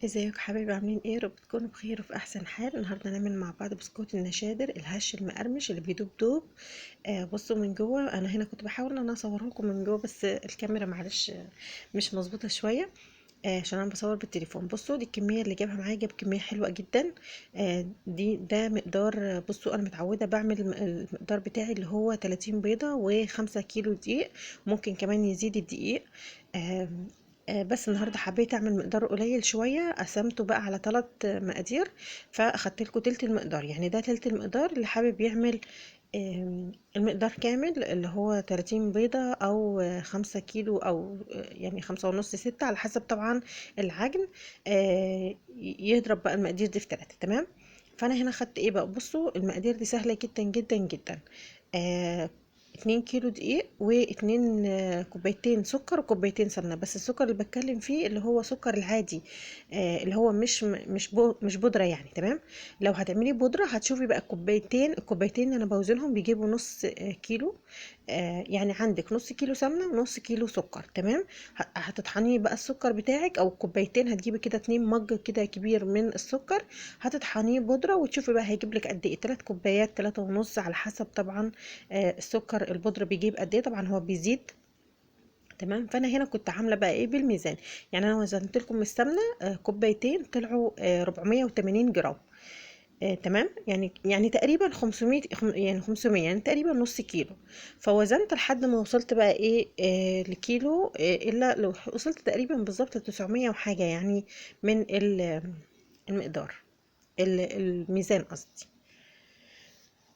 ازيكم حبايبي؟ عاملين ايه؟ رب تكونوا بخير وفي احسن حال. النهارده هنعمل مع بعض بسكوت النشادر الهش المقرمش اللي بيدوب دوب. بصوا من جوه. انا هنا كنت بحاول ان انا اصوره لكم من جوه، بس الكاميرا معلش مش مظبوطه شويه. عشان انا بصور بالتليفون. بصوا دي الكميه اللي جابها معايا، جاب كميه حلوه جدا. ده مقدار. بصوا انا متعوده بعمل المقدار بتاعي اللي هو 30 بيضه و5 كيلو دقيق. ممكن كمان يزيد الدقيق. آه بس النهارده حبيت اعمل مقدار قليل شويه، قسمته بقى على 3 مقادير. فاخدت لكم تلت المقدار، يعني ده تلت المقدار. اللي حابب يعمل المقدار كامل اللي هو 30 بيضة أو 5 كيلو، أو يعني 5 ونص 6 على حسب طبعا العجن. يضرب بقى المقادير دي في 3. تمام. فأنا هنا خدت ايه بقى؟ بصوا المقادير دي سهلة جدا جدا جدا. آه 2 كيلو دقيق، واتنين كوبايتين سكر وكوبايتين سمنة. بس السكر اللي بتكلم فيه اللي هو سكر العادي، اللي هو مش بودرة يعني. تمام. لو هتعملي بودرة هتشوفي بقى الكوبايتين انا بوزنهم بيجيبوا نص كيلو. يعني عندك نص كيلو سمنة ونص كيلو سكر. تمام. هتطحني بقى السكر بتاعك، او الكوبايتين هتجيبي كده 2 مج كده كبير من السكر. هتطحنيه بودرة وتشوفي بقى هيجيب لك قد ايه. 3 كوبايات، 3 ونص على حسب طبعا السكر البودرة بيجيب قد ايه. طبعا هو بيزيد. تمام. فانا هنا كنت عامله بقى ايه بالميزان. يعني انا وزنت لكم السمنه كوبايتين طلعوا 480 جرام. تمام. يعني تقريبا 500، يعني 500، يعني تقريبا نص كيلو. فوزنت لحد ما وصلت بقى ايه لكيلو، الا لو وصلت تقريبا بالظبط ل 900 وحاجه يعني. من المقدار، الميزان قصدي.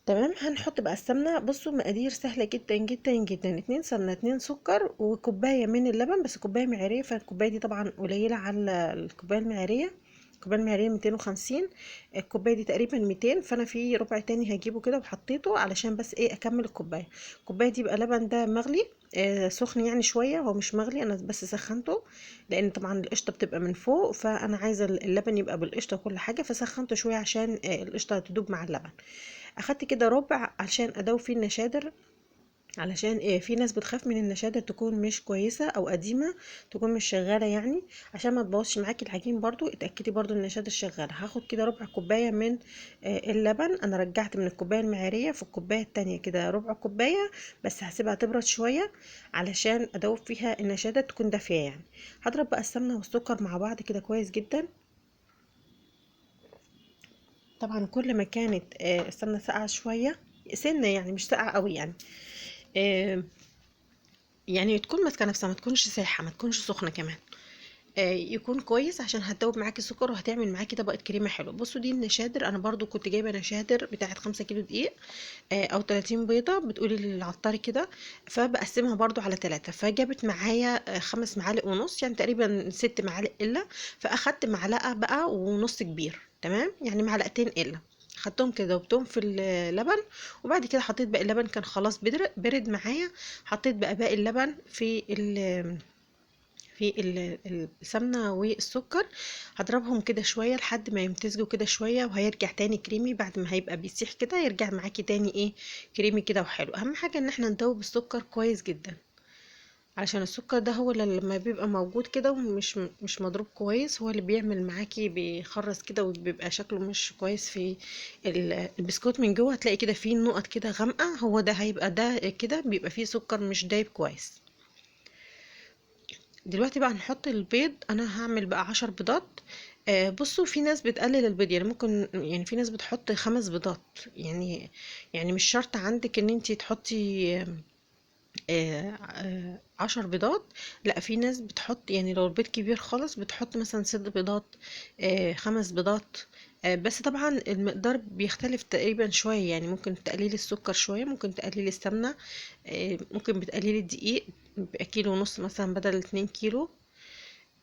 تمام. هنحط بقى السمنه. بصوا مقادير سهله جدا جدا جدا: 2 سمنه، 2 سكر، وكوبايه من اللبن، بس كوبايه معياريه. فالكوبايه دي طبعا قليله على الكوبايه المعياريه. الكوبايه المعياريه 250، الكوبايه دي تقريبا 200. فانا في ربع تاني هجيبه كده وحطيته علشان بس ايه اكمل الكوبايه. الكوبايه دي بقى لبن ده مغلي سخن يعني شويه. هو مش مغلي، انا بس سخنته، لان طبعا القشطه بتبقى من فوق، فانا عايزه اللبن يبقى بالقشطه وكل حاجه. فسخنته شويه عشان القشطه تدوب مع اللبن. اخدت كده ربع عشان ادوب فيه النشادر. علشان ايه؟ في ناس بتخاف من النشادر تكون مش كويسه او قديمه، تكون مش شغاله يعني. عشان ما تبوظش معاكي العجين برضو اتاكدي برضو ان النشادر شغاله. هاخد كده ربع كوبايه من اللبن. انا رجعت من الكوبايه المعياريه في الكوبايه التانية كده ربع كوبايه، بس هسيبها تبرد شويه علشان ادوب فيها النشادر تكون دافيه يعني. هضرب بقى السمنه والسكر مع بعض كده كويس جدا. طبعا كل ما كانت السمنه ساقعه شويه، سنه يعني مش ساقعه قوي يعني. آه، يعني تكون ماسكه نفسها، ما تكونش سايحه، ما تكونش سخنه كمان. يكون كويس عشان هتدوب معاكي السكر وهتعمل معاكي طبقه كريمه حلوه. بصوا دي النشادر. انا برضو كنت جايبه نشادر بتاعه 5 كيلو دقيق او 30 بيضه، بتقولي للعطاري كده. فبقسمها برضو على 3، فجابت معايا 5 معالق ونص، يعني تقريبا 6 معالق الا. فاخدت معلقه بقى ونص كبير. تمام، يعني معلقتين الا. خدتهم كده دوبتهم في اللبن. وبعد كده حطيت باقي اللبن، كان خلاص برد معايا. حطيت بقى باقي اللبن في السمنة والسكر. هضربهم كده شوية لحد ما يمتزجوا كده شوية، وهيرجع تاني كريمي. بعد ما هيبقى بيسيح كده يرجع معاكي تاني ايه كريمي كده وحلو. اهم حاجة ان احنا ندوب السكر كويس جدا، علشان السكر ده هو اللي لما بيبقى موجود كده ومش مش مضروب كويس، هو اللي بيعمل معاكي بيخرز كده وبيبقى شكله مش كويس في البسكوت. من جوه هتلاقي كده فيه نقط كده غامقة، هو ده هيبقى ده كده بيبقى فيه سكر مش دايب كويس. دلوقتي بقى هنحط البيض. انا هعمل بقى 10 بيضات. بصوا في ناس بتقلل البيض، يعني ممكن، يعني في ناس بتحط 5 بيضات يعني مش شرط عندك ان انتي تحطي 10 بيضات. لا، في ناس بتحط يعني لو البيض كبير خالص بتحط مثلا 6 بيضات، 5 بيضات. بس طبعا المقدار بيختلف تقريبا شوية، يعني ممكن تقليل السكر شوية، ممكن تقليل السمنة، ممكن بتقليل الدقيق. بيبقى كيلو ونص مثلا بدل 2 كيلو.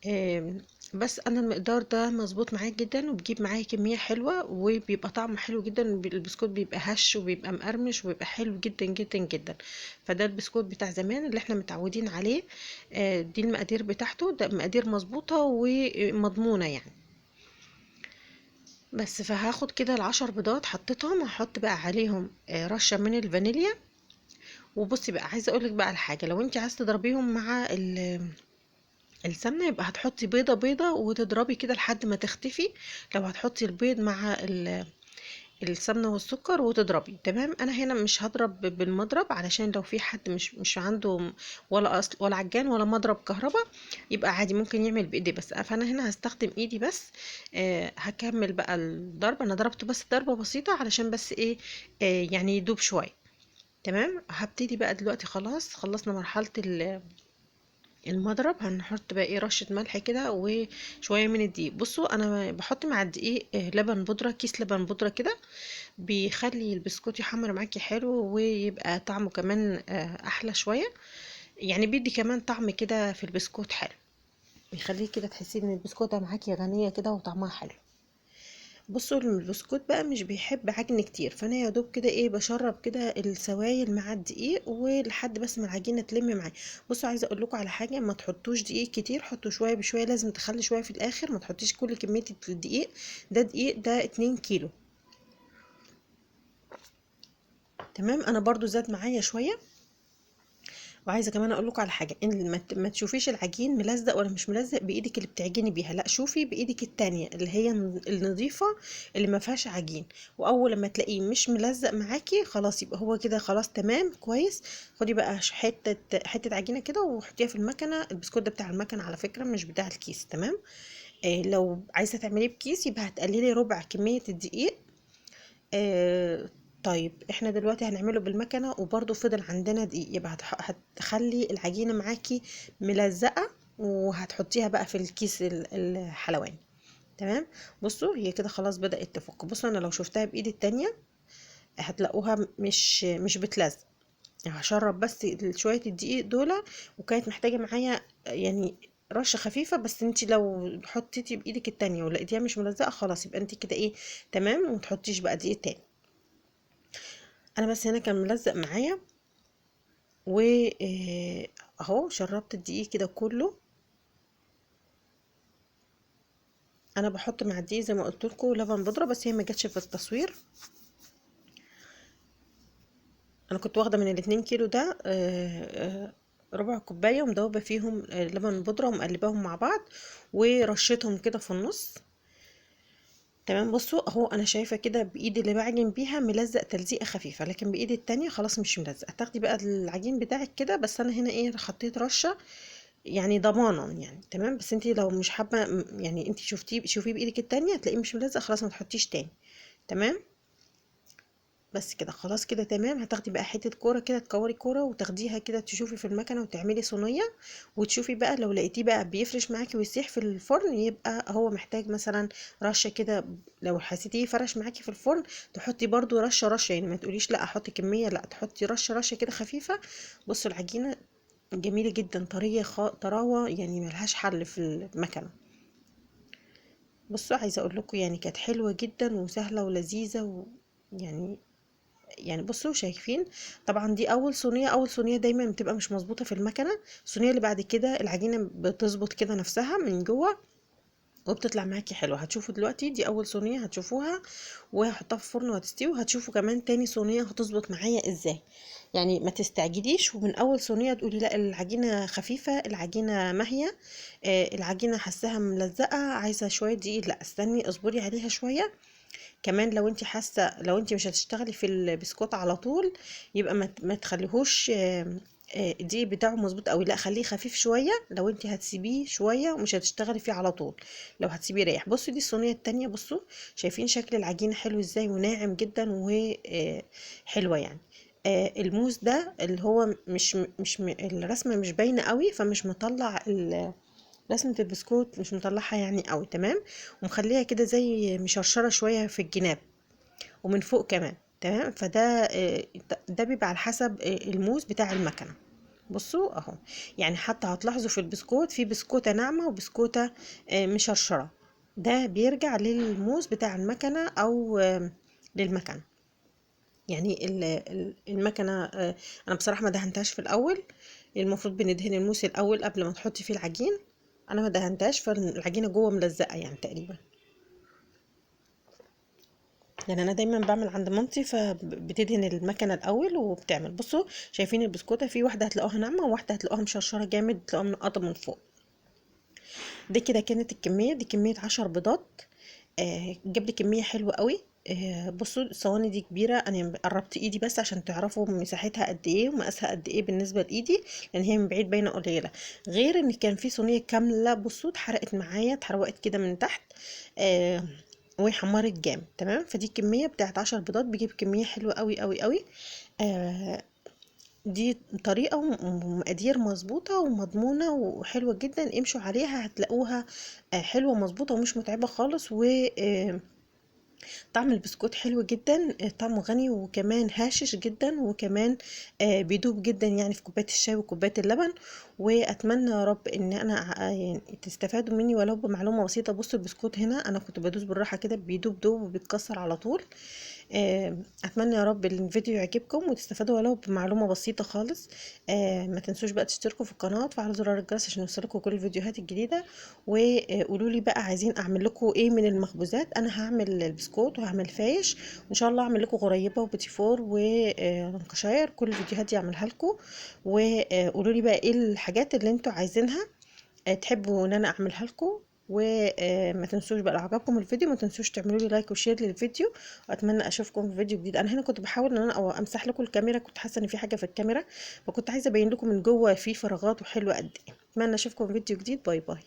آم، بس انا المقدار ده مظبوط معايا جدا، وبجيب معايا كمية حلوة، وبيبقى طعمه حلو جدا. البسكوت بيبقى هش وبيبقى مقرمش وبيبقى حلو جدا جدا جدا. فده البسكوت بتاع زمان اللي احنا متعودين عليه. دي المقادير بتاعته، ده مقادير مظبوطة ومضمونة يعني. بس فهاخد كده ال10 بيضات حطيتهم، هحط بقى عليهم رشة من الفانيليا. وبصي بقى عايزة اقولك بقى على حاجة: لو انت عايزة تضربيهم مع السمنه يبقى هتحطي بيضه بيضه وتضربي كده لحد ما تختفي. لو هتحطي البيض مع السمنه والسكر وتضربي. تمام، انا هنا مش هضرب بالمضرب علشان لو في حد مش عنده ولا اصل ولا عجان ولا مضرب كهرباء، يبقى عادي ممكن يعمل بايدي بس. فانا هنا هستخدم ايدي بس. هكمل بقى الضرب. انا ضربت بس ضربه بسيطه علشان بس ايه، يعني يدوب شويه. تمام، هبتدي بقى دلوقتي. خلاص خلصنا مرحله المضرب. هنحط بقى ايه رشة ملح كده وشوية من الدقيق. بصوا انا بحط مع الدقيق لبن بودرة، كيس لبن بودرة كده، بيخلي البسكوت يحمر معاكي حلو ويبقى طعمه كمان احلى شوية. يعني بيدي كمان طعم كده في البسكوت حلو، بيخليه كده تحسي ان البسكوتة معاكي غنية كده وطعمها حلو. بصوا البسكوت بقى مش بيحب عجن كتير، فانا يا دوب كده ايه بشرب كده السوائل مع الدقيق ولحد بس ما العجينه تلم معايا. بصوا عايزه اقول لكم على حاجه، ما تحطوش دقيق كتير، حطوا شويه بشويه، لازم تخلي شويه في الاخر، ما تحطيش كل كميه الدقيق. ده دقيق ده 2 كيلو. تمام، انا برضو زاد معايا شويه. وعايزه كمان اقول لكم على حاجه، ان ما تشوفيش العجين ملزق ولا مش ملزق بايدك اللي بتعجني بيها، لا شوفي بايدك التانية اللي هي النظيفه اللي ما فيهاش عجين. واول لما تلاقيه مش ملزق معاكي خلاص يبقى هو كده خلاص تمام كويس. خدي بقى حته عجينه كده وحطيها في المكنه. البسكوت ده بتاع المكنه على فكره مش بتاع الكيس. تمام، لو عايزه تعمليه بكيس يبقى هتقللي ربع كميه الدقيق. آه طيب احنا دلوقتي هنعمله بالمكنة وبرضو فضل عندنا دقيق، يبقى هتخلي العجينة معاكي ملزقة وهتحطيها بقى في الكيس الحلواني. تمام، بصوا هي كده خلاص بدأت تفك. بصوا انا لو شفتها بايدي التانية هتلاقوها مش بتلزق. هشرب بس شوية الدقيق دول، وكانت محتاجة معايا يعني رشة خفيفة بس. انتي لو حطيتي بايدك التانية ولقيتيها مش ملزقة خلاص يبقى انتي كده ايه تمام، ومتحطيش بقى دقيق تاني. انا بس هنا كان ملزق معايا و اهو شربت الدقيق كده كله. انا بحط مع الدقيق زي ما قلت لكم لبن بودره، بس هي ما جاتش في التصوير. انا كنت واخده من الاتنين كيلو ده ربع كوبايه ومدوبه فيهم لبن بودره ومقلباهم مع بعض ورشتهم كده في النص. تمام، بصوا اهو انا شايفه كده بايدي اللي بعجن بيها ملزق تلزيقه خفيفه، لكن بايدي التانية خلاص مش ملزق. تاخدي بقى العجين بتاعك كده، بس انا هنا ايه حطيت رشه يعني ضمانا يعني. تمام، بس انتي لو مش حابه يعني انتي شوفيه بايدك التانية هتلاقيه مش ملزق خلاص ما تحطيش تاني. تمام، بس كده خلاص كده تمام. هتاخدي بقى حته كوره كده، تكوري كوره وتاخديها كده تشوفي في المكنه وتعملي صينيه. وتشوفي بقى لو لقيتيه بقى بيفرش معاكي ويسيح في الفرن يبقى هو محتاج مثلا رشه كده. لو حسيتيه فرش معاكي في الفرن تحطي برضو رشه رشه، يعني ما تقوليش لا احط كميه، لا تحطي رشه رشه كده خفيفه. بصوا العجينه جميله جدا، طريه طراوه يعني ملهاش حل في المكنه. بصوا عايزه اقول لكم يعني كانت حلوه جدا وسهله ولذيذه يعني بصوا شايفين. طبعا دي اول صينيه، اول صينيه دايما بتبقى مش مظبوطه في المكنه. الصينيه اللي بعد كده العجينه بتظبط كده نفسها من جوه وبتطلع معاكي حلوه. هتشوفوا دلوقتي دي اول صينيه هتشوفوها وهحطها في الفرن وهتستوي، وهتشوفوا كمان تاني صينيه هتظبط معايا ازاي. يعني ما تستعجليش ومن اول صينيه تقولي لا العجينه خفيفه، العجينه ماهيه، العجينه حاساها ملزقه عايزه شويه دقيق، لا استني اصبري عليها شويه. كمان لو انت حاسه لو انت مش هتشتغلي في البسكوت على طول يبقى ما تخليهوش الدقيق بتاعه مظبوط قوي، لا خليه خفيف شويه لو انت هتسيبيه شويه ومش هتشتغلي فيه على طول. لو هتسيبيه يريح. بصوا دي الصينيه التانية، بصوا شايفين شكل العجينه حلو ازاي وناعم جدا وحلوه يعني. الموز ده اللي هو الرسمه مش باينه قوي فمش مطلع رسمة البسكوت مش مطلعها يعني قوي. تمام، ومخليها كده زي مشرشرة شوية في الجناب ومن فوق كمان. تمام، فده ده بيبقى على حسب الموز بتاع المكنة. بصوا اهو، يعني حتى هتلاحظوا في البسكوت في بسكوتة ناعمة وبسكوتة مشرشرة. ده بيرجع للموز بتاع المكنة او للمكنة. يعني المكنة انا بصراحة ما دهنتهاش في الاول. المفروض بندهن الموس الاول قبل ما تحطي فيه العجين. انا ما دهنتهاش فالعجينة جوه ملزقة يعني تقريبا. يعني انا دايما بعمل عند مامتي فبتدهن المكنه الاول وبتعمل. بصوا شايفين البسكوته في واحده هتلاقوها ناعمه وواحده هتلاقوها مشرشره جامد، تلاقوها منقطه من فوق. دي كده كانت الكميه دي، كميه 10 بيضات. جاب لي كميه حلوه قوي. بصوا الصواني دي كبيره، انا قربت ايدي بس عشان تعرفوا مساحتها قد ايه ومقاسها قد ايه بالنسبه لايدي، لان هي من بعيد باينه قليله. غير ان كان في صينيه كامله، بصوا اتحرقت معايا، اتحرقت كده من تحت. آه وحمرت جامد تمام. فدي الكميه بتاعت 10 بيضات، بيجيب كميه حلوه قوي قوي قوي. آه دي طريقة ومقادير مظبوطة ومضمونة وحلوة جدا، امشوا عليها هتلاقوها حلوة مظبوطة ومش متعبة خالص. و طعم البسكوت حلو جدا، طعمه غني وكمان هاشش جدا، وكمان بيدوب جدا يعني في كوباية الشاي وكوباية اللبن. واتمنى يا رب ان انا يعني تستفادوا مني ولو بمعلومة بسيطة. بصوا البسكوت هنا انا كنت بدوس بالراحة كده، بيدوب دوب وبيتكسر على طول. اتمنى يا رب الفيديو يعجبكم وتستفادوا ولو بمعلومة بسيطة خالص. ما تنسوش بقى تشتركوا في القناة وتفعلوا زرار الجرس عشان يوصلكوا كل الفيديوهات الجديدة. وقولوا لي بقى عايزين اعمل لكم ايه من المخبوزات. انا هعمل البسكوت وهعمل فايش، وان شاء الله اعمل لكم غريبة وبيتي فور ولانكشاير، كل الفيديوهات دي اعملها لكم. وقولوا لي بقى ايه الحاجات اللي انتوا عايزينها تحبوا ان انا اعملها لكم. وما تنسوش بقى لو عجبكم الفيديو ما تنسوش تعملوا لي لايك وشير للفيديو. واتمنى اشوفكم في فيديو جديد. انا هنا كنت بحاول ان انا امسح لكم الكاميرا، كنت حاسه ان في حاجه في الكاميرا، فكنت عايزه ابين لكم من جوه في فراغات وحلوه قد ايه. اتمنى اشوفكم في فيديو جديد. باي باي.